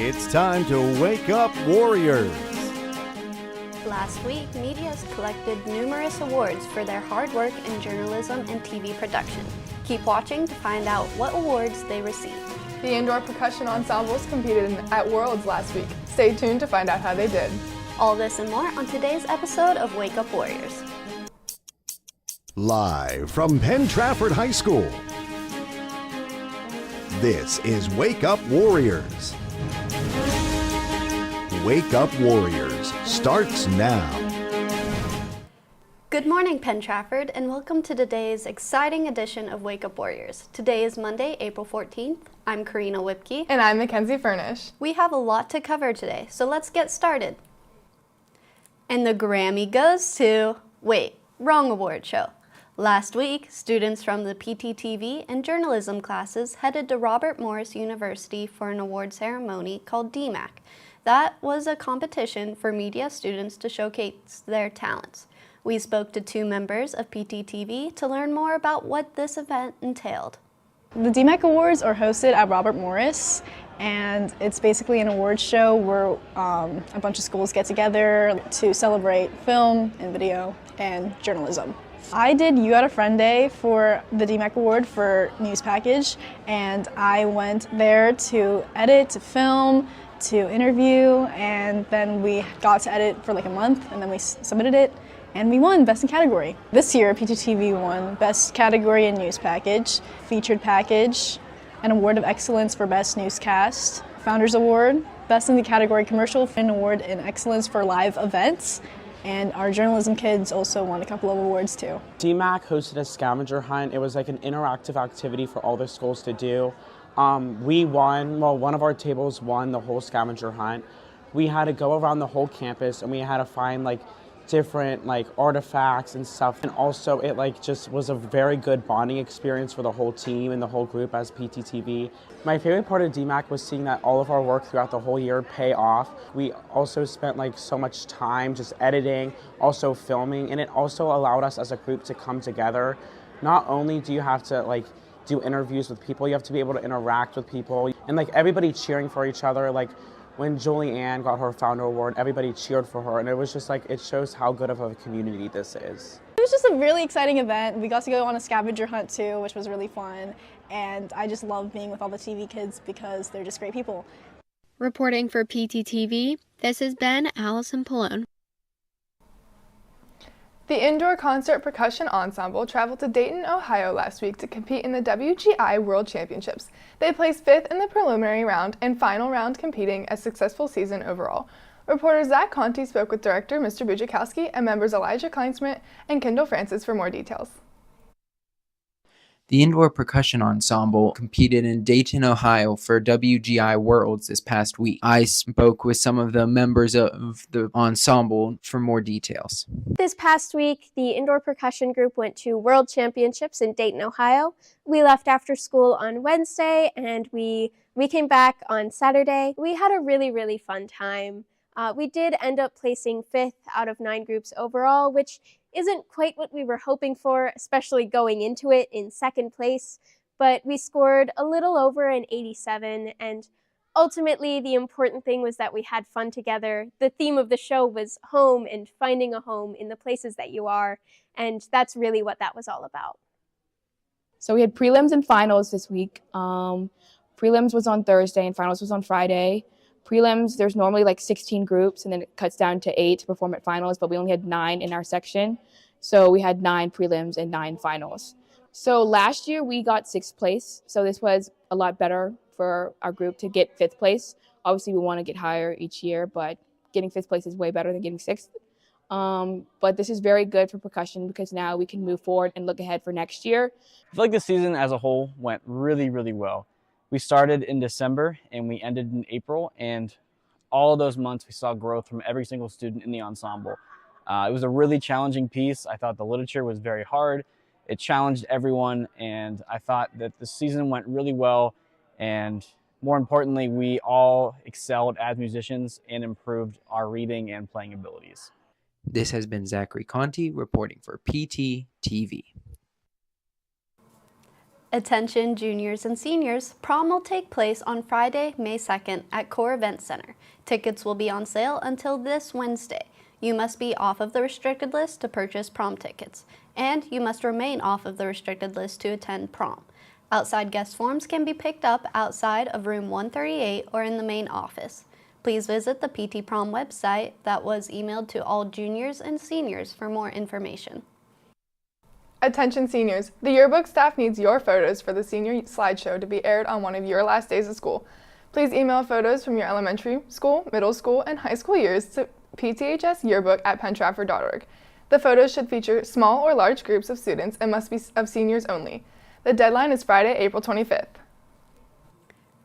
It's time to wake up, Warriors. Last week, media collected numerous awards for their hard work in journalism and TV production. Keep watching to find out what awards they received. The indoor percussion ensembles competed at Worlds last week. Stay tuned to find out how they did. All this and more on today's episode of Wake Up Warriors. Live from Penn Trafford High School, this is Wake Up Warriors. Wake Up Warriors starts now. Good morning, Penn Trafford, and welcome to today's exciting edition of Wake Up Warriors. Today is Monday, April 14th. I'm Karina Whipke. And I'm Mackenzie Furnish. We have a lot to cover today, so let's get started. And the Grammy goes to... Wait, wrong award show. Last week, students from the PTTV and journalism classes headed to Robert Morris University for an award ceremony called DMAC. That was a competition for media students to showcase their talents. We spoke to two members of PTTV to learn more about what this event entailed. The DMAC Awards are hosted at Robert Morris, and it's basically an awards show where a bunch of schools get together to celebrate film and video and journalism. I did You Got a Friend Day for the DMAC Award for News Package, and I went there to edit, to film, to interview, and then we got to edit for like a month, and then we submitted it, and we won Best in Category. This year, PTTV won Best Category in News Package, Featured Package, an Award of Excellence for Best Newscast, Founders Award, Best in the Category Commercial, an Award in Excellence for Live Events, and our journalism kids also won a couple of awards too. DMAC hosted a scavenger hunt. It was like an interactive activity for all the schools to do. We won, one of our tables won the whole scavenger hunt. We had to go around the whole campus and we had to find like different like artifacts and stuff. And also it like just was a very good bonding experience for the whole team and the whole group as PTTV. My favorite part of DMAC was seeing that all of our work throughout the whole year pay off. We also spent like so much time just editing, also filming, and it also allowed us as a group to come together. Not only do you have to like do interviews with people, you have to be able to interact with people and like everybody cheering for each other. Like when Julie Ann got her Founder Award, everybody cheered for her, and it was just like, it shows how good of a community this is. It was just a really exciting event. We got to go on a scavenger hunt too, which was really fun, and I just love being with all the TV kids because they're just great people. Reporting for PTTV, this has been Allison Pallone. The Indoor Concert Percussion Ensemble traveled to Dayton, Ohio last week to compete in the WGI World Championships. They placed 5th in the preliminary round and final round, competing a successful season overall. Reporter Zach Conti spoke with director Mr. Bujakowski and members Elijah Kleinsmith and Kendall Francis for more details. The Indoor Percussion Ensemble competed in Dayton, Ohio for WGI Worlds this past week. I spoke with some of the members of the ensemble for more details. This past week, the indoor percussion group went to World Championships in Dayton, Ohio. We left after school on Wednesday and we came back on Saturday. We had a really, really fun time. We did end up placing 5th out of 9 groups overall, which isn't quite what we were hoping for, especially going into it in 2nd place, but we scored a little over an 87, and ultimately the important thing was that we had fun together. The theme of the show was home and finding a home in the places that you are, and that's really what that was all about. So we had prelims and finals this week. Prelims was on Thursday and finals was on Friday. Prelims, there's normally like 16 groups, and then it cuts down to 8 to perform at finals, but we only had 9 in our section. So we had 9 prelims and 9 finals. So last year we got 6th place. So this was a lot better for our group to get 5th place. Obviously we want to get higher each year, but getting 5th place is way better than getting 6th. But this is very good for percussion because now we can move forward and look ahead for next year. I feel like the season as a whole went really, really well. We started in December and we ended in April, and all of those months we saw growth from every single student in the ensemble. It was a really challenging piece. I thought the literature was very hard. It challenged everyone, and I thought that the season went really well, and more importantly, we all excelled as musicians and improved our reading and playing abilities. This has been Zachary Conti reporting for PTTV. Attention juniors and seniors, prom will take place on Friday, May 2nd at Core Event Center. Tickets will be on sale until this Wednesday. You must be off of the restricted list to purchase prom tickets, and you must remain off of the restricted list to attend prom. Outside guest forms can be picked up outside of room 138 or in the main office. Please visit the PT Prom website that was emailed to all juniors and seniors for more information. Attention seniors, the yearbook staff needs your photos for the senior slideshow to be aired on one of your last days of school. Please email photos from your elementary school, middle school, and high school years to pthsyearbook@pentrafford.org. The photos should feature small or large groups of students and must be of seniors only. The deadline is Friday, April 25th.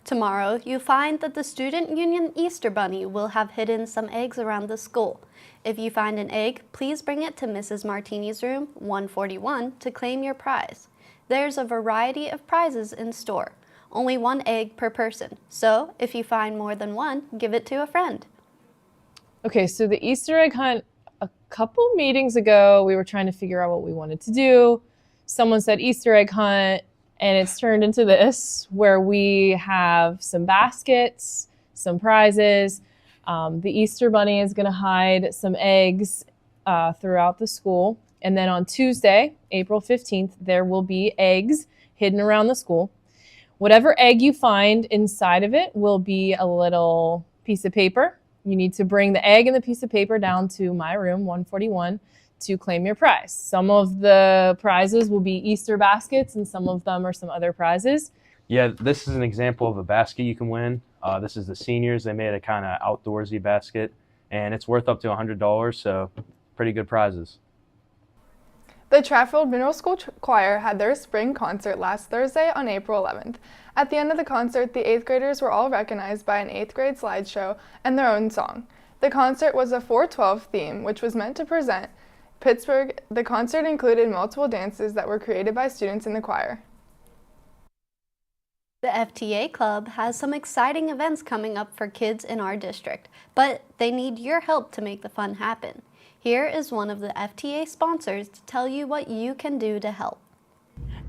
Tomorrow, you'll find that the Student Union Easter Bunny will have hidden some eggs around the school. If you find an egg, please bring it to Mrs. Martini's room 141 to claim your prize. There's a variety of prizes in store. Only one egg per person, so if you find more than one, give it to a friend. Okay, so the Easter egg hunt, a couple meetings ago, we were trying to figure out what we wanted to do. Someone said Easter egg hunt, and it's turned into this, where we have some baskets, some prizes. The Easter Bunny is going to hide some eggs throughout the school. And then on Tuesday, April 15th, there will be eggs hidden around the school. Whatever egg you find inside of it will be a little piece of paper. You need to bring the egg and the piece of paper down to my room, 141, to claim your prize. Some of the prizes will be Easter baskets, and some of them are some other prizes. Yeah, this is an example of a basket you can win. This is the seniors. They made a kind of outdoorsy basket, and it's worth up to $100, so pretty good prizes. The Trafford Middle School Choir had their spring concert last Thursday on April 11th. At the end of the concert, the 8th graders were all recognized by an 8th grade slideshow and their own song. The concert was a 412 theme, which was meant to present Pittsburgh. The concert included multiple dances that were created by students in the choir. The FTA Club has some exciting events coming up for kids in our district, but they need your help to make the fun happen. Here is one of the FTA sponsors to tell you what you can do to help.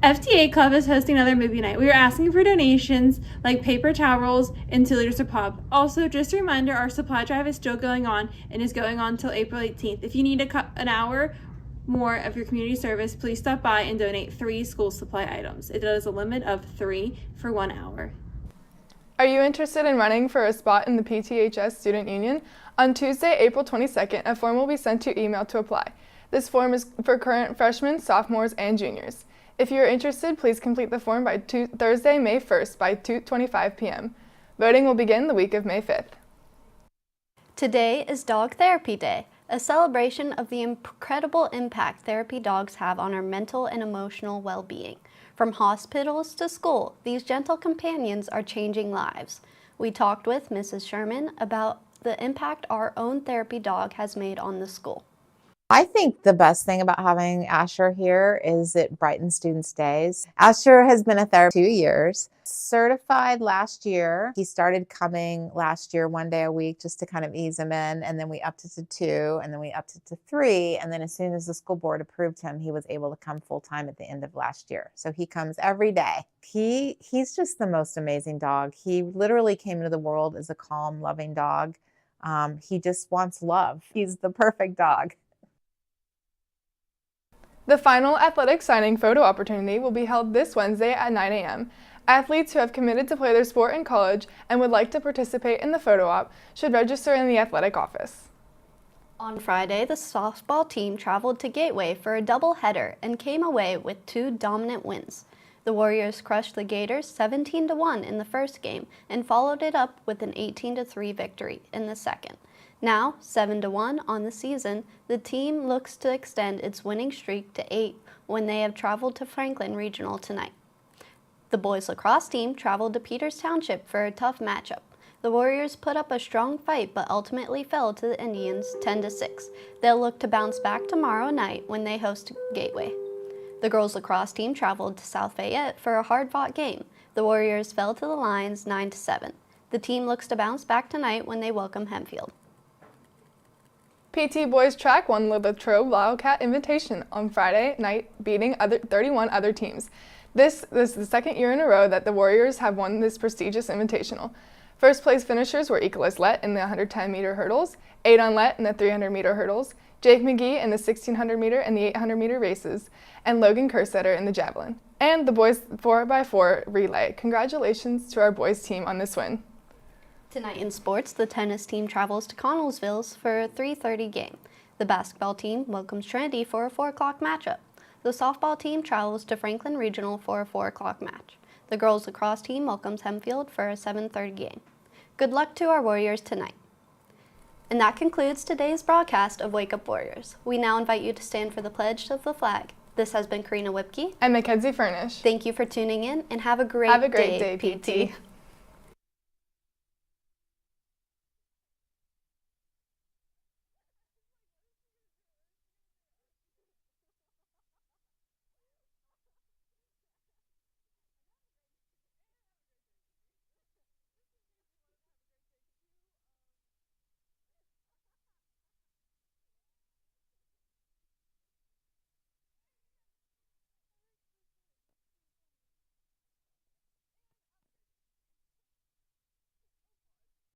FTA Club is hosting another movie night. We are asking for donations like paper towel rolls and 2 liters of pop. Also, just a reminder, our supply drive is still going on and is going on until April 18th. If you need an hour more of your community service, please stop by and donate 3 school supply items. It does a limit of 3 for 1 hour. Are you interested in running for a spot in the PTHS Student Union? On Tuesday, April 22nd, a form will be sent to your email to apply. This form is for current freshmen, sophomores, and juniors. If you are interested, please complete the form by Thursday, May 1st by 2:25 p.m. Voting will begin the week of May 5th. Today is Dog Therapy Day, a celebration of the incredible impact therapy dogs have on our mental and emotional well-being. From hospitals to school, these gentle companions are changing lives. We talked with Mrs. Sherman about the impact our own therapy dog has made on the school. I think the best thing about having Asher here is it brightens students' days. Asher has been a therapist 2 years, certified last year. He started coming last year 1 day a week just to kind of ease him in, and then we upped it to 2, and then we upped it to 3, and then as soon as the school board approved him, he was able to come full-time at the end of last year. So he comes every day. He's just the most amazing dog. He literally came into the world as a calm, loving dog. He just wants love. He's the perfect dog. The final athletic signing photo opportunity will be held this Wednesday at 9 a.m. Athletes who have committed to play their sport in college and would like to participate in the photo op should register in the athletic office. On Friday, the softball team traveled to Gateway for a doubleheader and came away with 2 dominant wins. The Warriors crushed the Gators 17-1 in the first game and followed it up with an 18-3 victory in the second. Now, 7-1 on the season, the team looks to extend its winning streak to 8 when they have traveled to Franklin Regional tonight. The boys lacrosse team traveled to Peters Township for a tough matchup. The Warriors put up a strong fight but ultimately fell to the Indians 10-6. They'll look to bounce back tomorrow night when they host Gateway. The girls lacrosse team traveled to South Fayette for a hard-fought game. The Warriors fell to the Lions 9-7. The team looks to bounce back tonight when they welcome Hempfield. PT Boys Track won the Latrobe Wildcat Invitation on Friday night, beating 31 other teams. This is the second year in a row that the Warriors have won this prestigious invitational. First place finishers were Equalis Lett in the 110-meter hurdles, Adon Lett in the 300-meter hurdles, Jake McGee in the 1600-meter and the 800-meter races, and Logan Kersetter in the javelin. And the boys 4x4 relay. Congratulations to our boys team on this win. Tonight in sports, the tennis team travels to Connellsville for a 3:30 game. The basketball team welcomes Trinity for a 4 o'clock matchup. The softball team travels to Franklin Regional for a 4 o'clock match. The girls lacrosse team welcomes Hempfield for a 7:30 game. Good luck to our Warriors tonight. And that concludes today's broadcast of Wake Up Warriors. We now invite you to stand for the pledge of the flag. This has been Karina Whipke and Mackenzie Furnish. Thank you for tuning in and have a great day, PT.